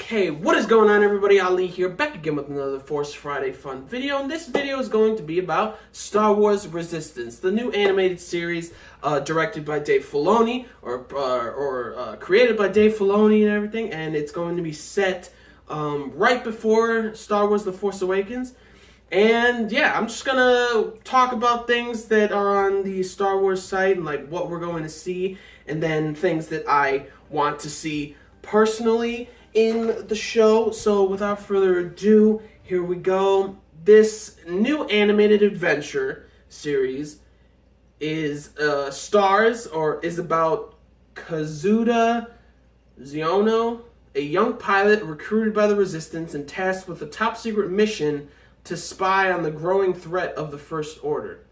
Okay, what is going on, everybody? Ali here, back again with another Force Friday fun video, and this video is going to be about Star Wars Resistance, the new animated series directed by Dave Filoni, or created by Dave Filoni and everything, and it's going to be set right before Star Wars The Force Awakens. And yeah, I'm just gonna talk about things that are on the Star Wars site and like what we're going to see, and then things that I want to see personally in the show. So without further ado, here we go. This new animated adventure series is is about Kazuda Xiono, a young pilot recruited by the Resistance and tasked with a top secret mission to spy on the growing threat of the First Order.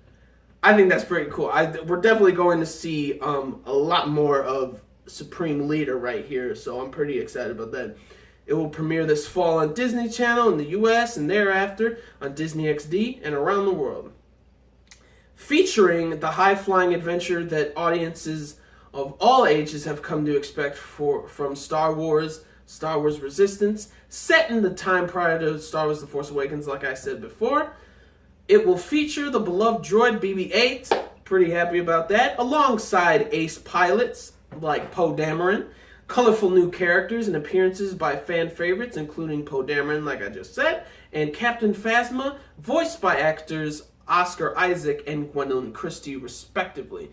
I think that's pretty cool. We're definitely going to see a lot more of Supreme Leader right here, so I'm pretty excited about that. It will premiere this fall on Disney Channel in the US and thereafter on Disney XD and around the world. Featuring the high-flying adventure that audiences of all ages have come to expect from Star Wars Resistance, set in the time prior to Star Wars The Force Awakens, like I said before. It will feature the beloved droid BB-8, pretty happy about that, alongside ace pilots like Poe Dameron, colorful new characters and appearances by fan favorites, including Poe Dameron, like I just said, and Captain Phasma, voiced by actors Oscar Isaac and Gwendolyn Christie, respectively.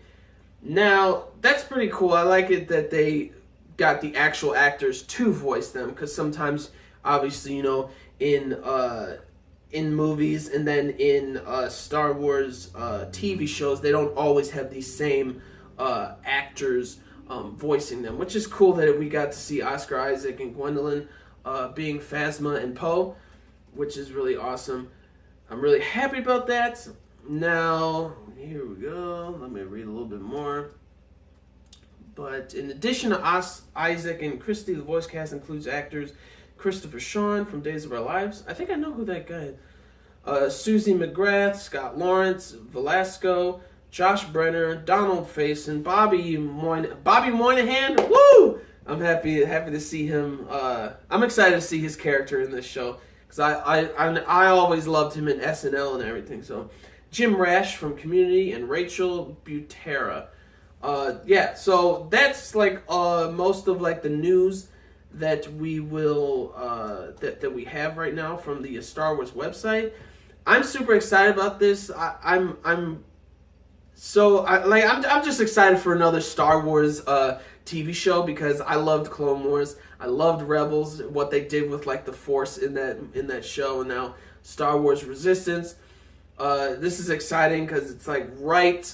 Now, that's pretty cool. I like it that they got the actual actors to voice them, because sometimes, obviously, in movies and then in Star Wars TV shows, they don't always have these same actors voicing them, which is cool that we got to see Oscar Isaac and Gwendolyn being Phasma and Poe, which is really awesome. I'm really happy about that. Now, here we go. Let me read a little bit more. But in addition to Isaac and Christie, the voice cast includes actors Christopher Sean from Days of Our Lives. I think I know who that guy is. Susie McGrath, Scott Lawrence, Velasco, Josh Brenner, Donald Faison, Bobby Moynihan. Woo! I'm happy to see him. I'm excited to see his character in this show, because I always loved him in SNL and everything. So Jim Rash from Community and Rachel Butera. Yeah, so that's like most of like the news that we will that we have right now from the Star Wars website. I'm super excited about this. I'm just excited for another Star Wars TV show, because I loved Clone Wars. I loved Rebels, what they did with like the Force in that show, and now Star Wars Resistance. This is exciting because it's like right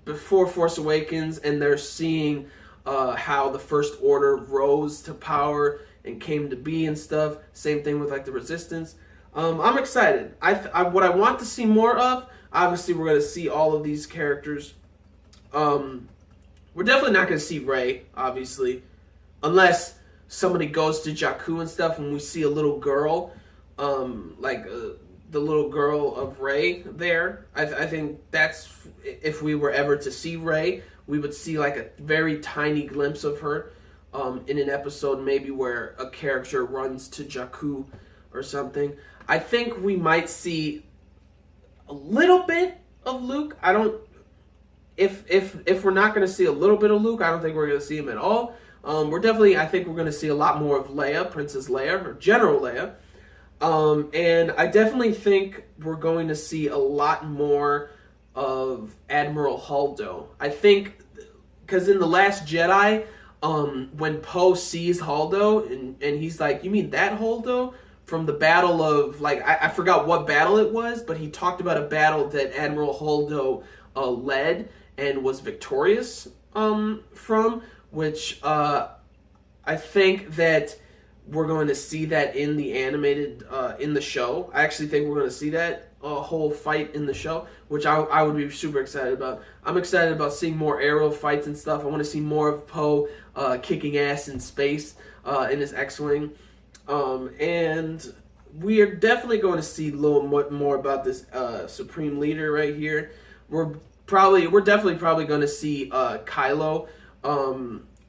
before Force Awakens, and they're seeing how the First Order rose to power and came to be and stuff. Same thing with like the Resistance. I'm excited. What I want to see more of, obviously we're going to see all of these characters. We're definitely not going to see Rey, obviously, unless somebody goes to Jakku and stuff and we see a little girl, the little girl of Rey there. I think that's, if we were ever to see Rey, we would see like a very tiny glimpse of her in an episode, maybe where a character runs to Jakku or something. I think we might see a little bit of Luke. If we're not going to see a little bit of Luke, I don't think we're going to see him at all. I think we're going to see a lot more of Leia, Princess Leia, or General Leia. And I definitely think we're going to see a lot more of Admiral Holdo. I think, because in The Last Jedi, when Poe sees Holdo, and he's like, "You mean that Holdo?" From the battle of, like, I forgot what battle it was, but he talked about a battle that Admiral Holdo led and was victorious from, which I think that we're going to see that in the animated, in the show. I actually think we're going to see that whole fight in the show, which I would be super excited about. I'm excited about seeing more aerial fights and stuff. I want to see more of Poe kicking ass in space in his X-Wing. And we are definitely going to see a little more about this Supreme Leader right here. We're definitely going to see Kylo.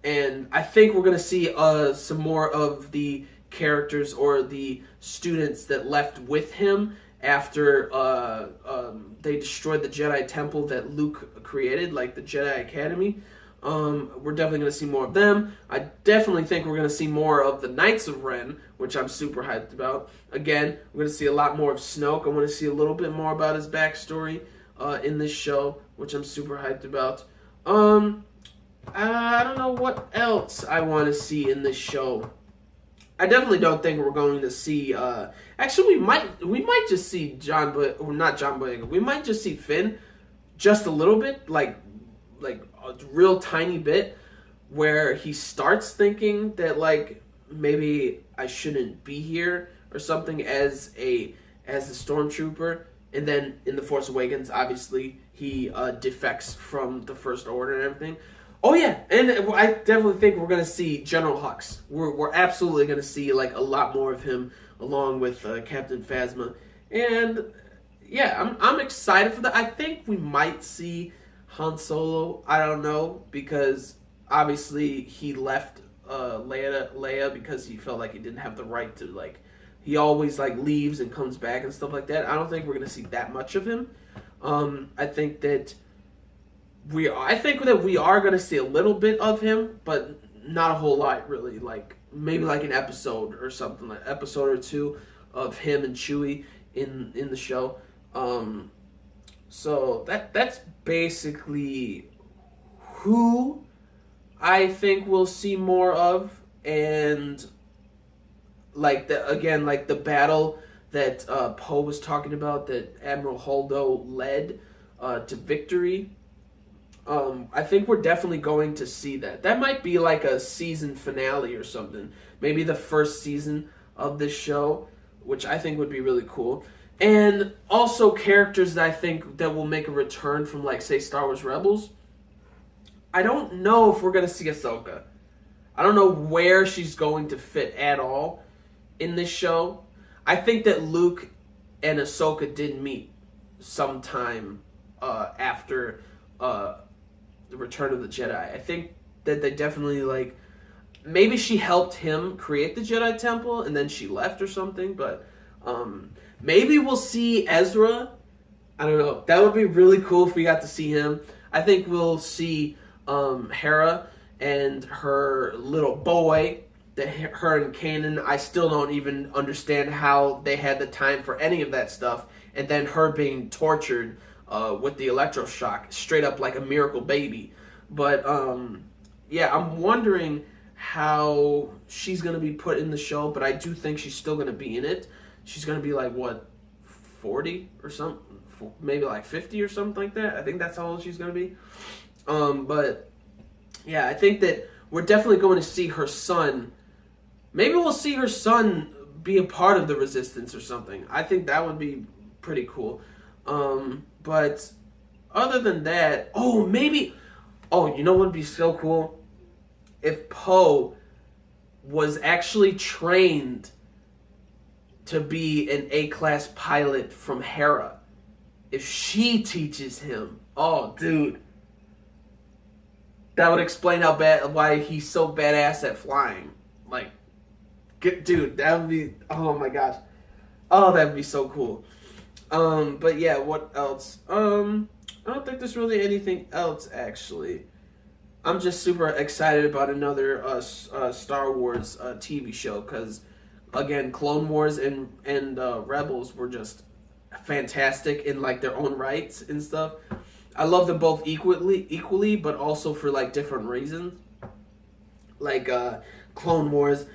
And I think we're going to see some more of the characters or the students that left with him after they destroyed the Jedi Temple that Luke created, like the Jedi Academy. We're definitely going to see more of them. I definitely think we're going to see more of the Knights of Ren, which I'm super hyped about. Again, we're going to see a lot more of Snoke. I want to see a little bit more about his backstory in this show, which I'm super hyped about. I don't know what else I want to see in this show. I definitely don't think we're going to see. Actually, we might just see not John Boyega. We might just see Finn, just a little bit, like a real tiny bit, where he starts thinking that like maybe I shouldn't be here or something as a stormtrooper, and then in The Force Awakens, obviously he defects from the First Order and everything. Oh yeah, and I definitely think we're gonna see General Hux. We're absolutely gonna see like a lot more of him along with Captain Phasma, and yeah, I'm excited for that. I think we might see Han Solo. I don't know, because obviously he left Leia because he felt like he didn't have the right to, like, he always like leaves and comes back and stuff like that. I don't think we're gonna see that much of him. I think that we are going to see a little bit of him, but not a whole lot, really. Like, maybe like an episode or something, like episode or two of him and Chewie in the show. So that's basically who I think we'll see more of, and like the battle that Poe was talking about, that Admiral Holdo led to victory. I think we're definitely going to see that. That might be like a season finale or something. Maybe the first season of this show, which I think would be really cool. And also characters that I think that will make a return from, like, say, Star Wars Rebels. I don't know if we're going to see Ahsoka. I don't know where she's going to fit at all in this show. I think that Luke and Ahsoka did meet sometime after the Return of the Jedi. I think that they definitely, like, maybe she helped him create the Jedi Temple and then she left or something, but maybe we'll see Ezra. I don't know. That would be really cool if we got to see him. I think we'll see Hera and her little boy, her and Kanan. I still don't even understand how they had the time for any of that stuff, and then her being tortured with the electroshock, straight up like a miracle baby. But yeah, I'm wondering how she's going to be put in the show, but I do think she's still going to be in it. She's going to be like, what, 40 or something? Maybe like 50 or something like that. I think that's how old she's going to be. But yeah, I think that we're definitely going to see her son. Maybe we'll see her son be a part of the Resistance or something. I think that would be pretty cool. But other than that, you know what would be so cool? If Poe was actually trained to be an A-class pilot from Hera. If she teaches him, oh, dude. That would explain why he's so badass at flying. Like, dude, that would be, oh my gosh. Oh, that would be so cool. But yeah, what else? I don't think there's really anything else, actually. I'm just super excited about another Star Wars TV show, because, again, Clone Wars and Rebels were just fantastic in, like, their own rights and stuff. I love them both equally, but also for, like, different reasons. Like, Clone Wars,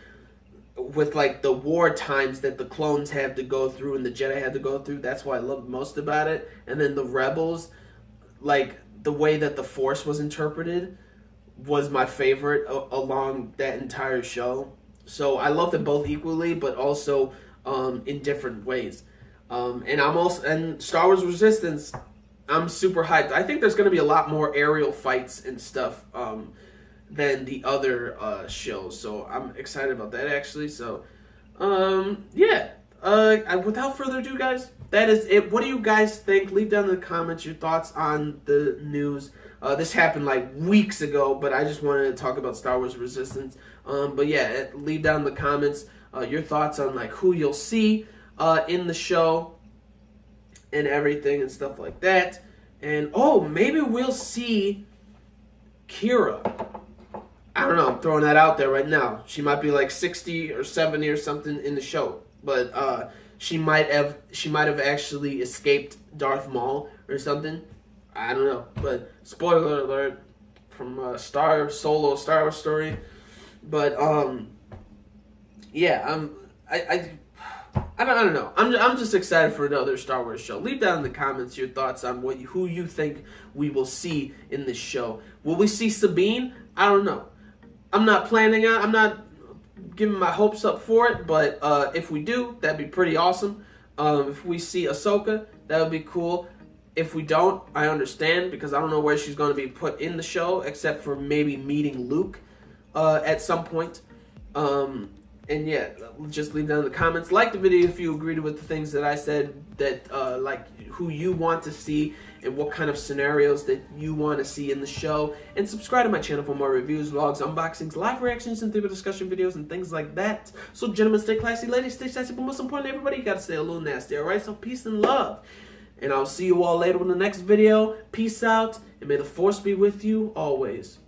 with, like, the war times that the clones had to go through and the Jedi had to go through, that's what I loved most about it. And then the Rebels, like, the way that the Force was interpreted was my favorite along that entire show. So I love them both equally, but also in different ways. And Star Wars Resistance, I'm super hyped. I think there's going to be a lot more aerial fights and stuff than the other shows. So I'm excited about that, actually. So, yeah. Without further ado, guys, that is it. What do you guys think? Leave down in the comments your thoughts on the news. This happened like weeks ago, but I just wanted to talk about Star Wars Resistance. But yeah, leave down in the comments your thoughts on like who you'll see in the show and everything and stuff like that. And maybe we'll see Kira. I don't know, I'm throwing that out there right now. She might be like 60 or 70 or something in the show, but she might have actually escaped Darth Maul or something. I don't know, but spoiler alert from Star Wars story. But yeah, I don't know. I'm just excited for another Star Wars show. Leave down in the comments your thoughts on who you think we will see in this show. Will we see Sabine? I don't know. I'm not planning on. I'm not giving my hopes up for it. But if we do, that'd be pretty awesome. If we see Ahsoka, that would be cool. If we don't, I understand, because I don't know where she's going to be put in the show, except for maybe meeting Luke at some point. And yeah, just leave down in the comments. Like the video if you agreed with the things that I said, that like who you want to see and what kind of scenarios that you want to see in the show. And subscribe to my channel for more reviews, vlogs, unboxings, live reactions, and theater discussion videos and things like that. So gentlemen, stay classy. Ladies, stay sassy. But most important, everybody, you got to stay a little nasty, alright? So peace and love. And I'll see you all later in the next video. Peace out, and may the Force be with you always.